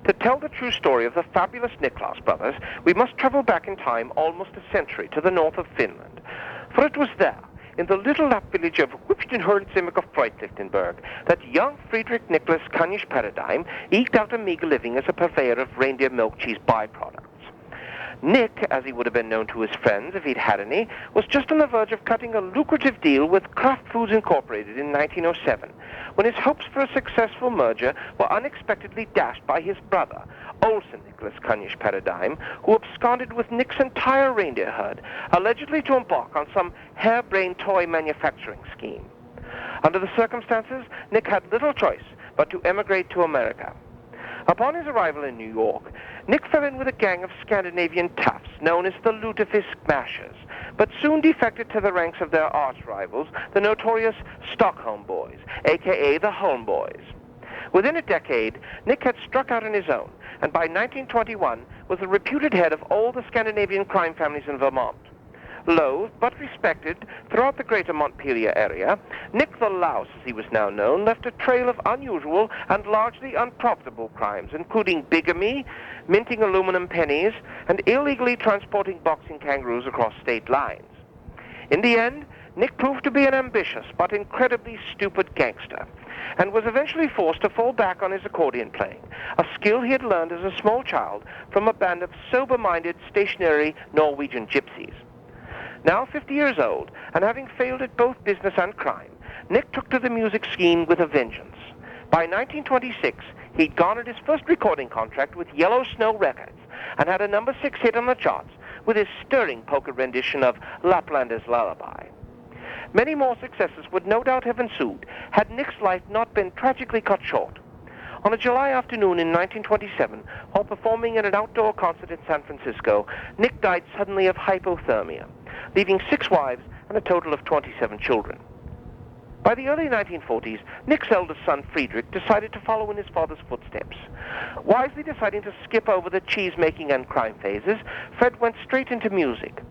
To tell the true story of the Fabulous Nicklaus Brothers, we must travel back in time almost a century to the north of Finland. For it was there, in the little Lapp village of Whipstenhurlzimik of Freutliftenberg, that young Friedrich Nicholas Kanisch Paradigm eked out a meager living as a purveyor of reindeer milk cheese byproducts. Nick, as he would have been known to his friends if he'd had any, was just on the verge of cutting a lucrative deal with Kraft Foods Incorporated in 1907, when his hopes for a successful merger were unexpectedly dashed by his brother, Olsen Nicholas Kanisch Paradigm, who absconded with Nick's entire reindeer herd, allegedly to embark on some harebrained toy manufacturing scheme. Under the circumstances, Nick had little choice but to emigrate to America. Upon his arrival in New York, Nick fell in with a gang of Scandinavian toughs known as the Lutefisk Smashers, but soon defected to the ranks of their arch rivals, the notorious Stockholm Boys, a.k.a. the Holm Boys. Within a decade, Nick had struck out on his own, and by 1921 was the reputed head of all the Scandinavian crime families in Vermont. Loathed but respected throughout the greater Montpelier area, Nick the Louse, as he was now known, left a trail of unusual and largely unprofitable crimes, including bigamy, minting aluminum pennies, and illegally transporting boxing kangaroos across state lines. In the end, Nick proved to be an ambitious but incredibly stupid gangster, and was eventually forced to fall back on his accordion playing, a skill he had learned as a small child from a band of sober-minded, stationary Norwegian gypsies. Now 50 years old, and having failed at both business and crime, Nick took to the music scene with a vengeance. By 1926, he'd garnered his first recording contract with Yellow Snow Records, and had a number 6 hit on the charts with his stirring polka rendition of Laplander's Lullaby. Many more successes would no doubt have ensued had Nick's life not been tragically cut short. On a July afternoon in 1927, while performing in an outdoor concert in San Francisco, Nick died suddenly of hypothermia, leaving 6 wives and a total of 27 children. By the early 1940s, Nick's eldest son, Friedrich, decided to follow in his father's footsteps. Wisely deciding to skip over the cheese-making and crime phases, Fred went straight into music.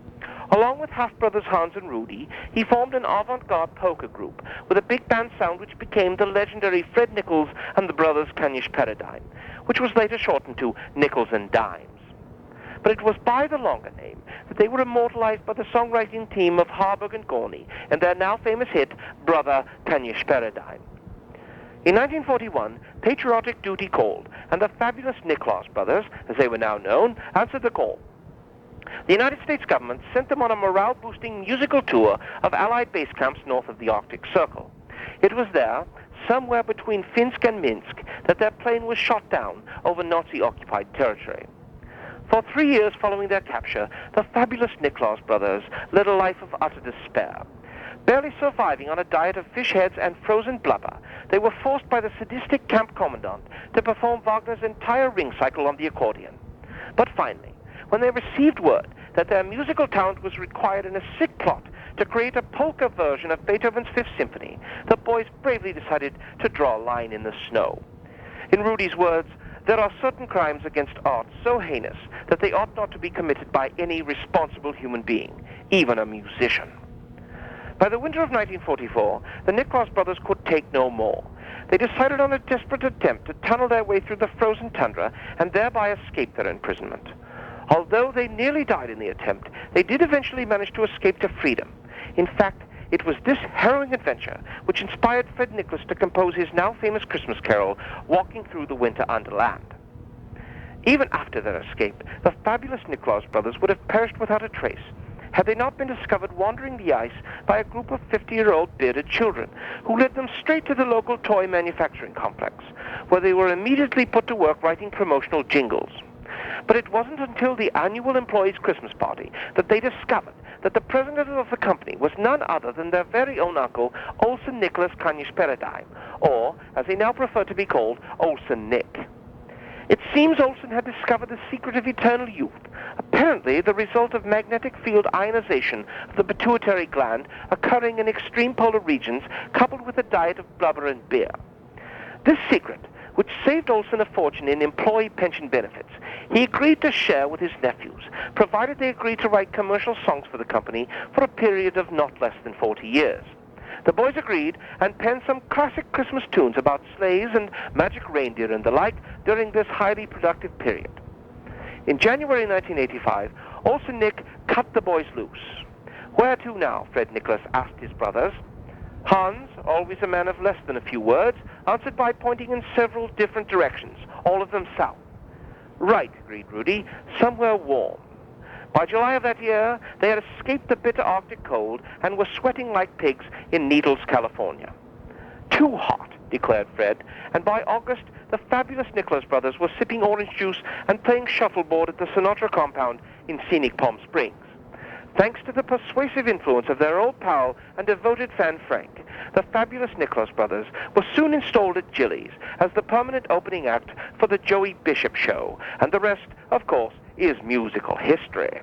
Along with half-brothers Hans and Rudy, he formed an avant-garde polka group with a big band sound which became the legendary Fred Nichols and the Brothers Kanisch Paradigm, which was later shortened to Nichols and Dimes. But it was by the longer name that they were immortalized by the songwriting team of Harburg and Gorny and their now famous hit, Brother Kanisch Paradigm. In 1941, patriotic duty called, and the Fabulous Nicklaus Brothers, as they were now known, answered the call. The United States government sent them on a morale-boosting musical tour of Allied base camps north of the Arctic Circle. It was there, somewhere between Finsk and Minsk, that their plane was shot down over Nazi-occupied territory. For 3 years following their capture, the Fabulous Nicklaus Brothers led a life of utter despair. Barely surviving on a diet of fish heads and frozen blubber, they were forced by the sadistic camp commandant to perform Wagner's entire ring cycle on the accordion. But finally, when they received word that their musical talent was required in a sick plot to create a polka version of Beethoven's Fifth Symphony, the boys bravely decided to draw a line in the snow. In Rudy's words, there are certain crimes against art so heinous that they ought not to be committed by any responsible human being, even a musician. By the winter of 1944, the Nicklaus brothers could take no more. They decided on a desperate attempt to tunnel their way through the frozen tundra and thereby escape their imprisonment. Although they nearly died in the attempt, they did eventually manage to escape to freedom. In fact, it was this harrowing adventure which inspired Fred Nicholas to compose his now famous Christmas carol, Walking Through the Winter Underland. Even after their escape, the Fabulous Nicklaus brothers would have perished without a trace, had they not been discovered wandering the ice by a group of 50-year-old bearded children, who led them straight to the local toy manufacturing complex, where they were immediately put to work writing promotional jingles. But it wasn't until the annual employees' Christmas party that they discovered that the president of the company was none other than their very own uncle, Olsen Nicholas Kanisch Paradigm, or, as he now preferred to be called, Olsen Nick. It seems Olsen had discovered the secret of eternal youth, apparently the result of magnetic field ionization of the pituitary gland occurring in extreme polar regions, coupled with a diet of blubber and beer. This secret, which saved Olsen a fortune in employee pension benefits, he agreed to share with his nephews, provided they agreed to write commercial songs for the company for a period of not less than 40 years. The boys agreed and penned some classic Christmas tunes about sleighs and magic reindeer and the like during this highly productive period. In January 1985, Olsen Nick cut the boys loose. Where to now, Fred Nicholas asked his brothers. Hans, always a man of less than a few words, answered by pointing in several different directions, all of them south. Right, agreed Rudy, somewhere warm. By July of that year, they had escaped the bitter Arctic cold and were sweating like pigs in Needles, California. Too hot, declared Fred, and by August, the Fabulous Nicklaus Brothers were sipping orange juice and playing shuffleboard at the Sinatra compound in scenic Palm Springs. Thanks to the persuasive influence of their old pal and devoted fan Frank, the Fabulous Nicklaus Brothers were soon installed at Gillies as the permanent opening act for the Joey Bishop Show, and the rest, of course, is musical history.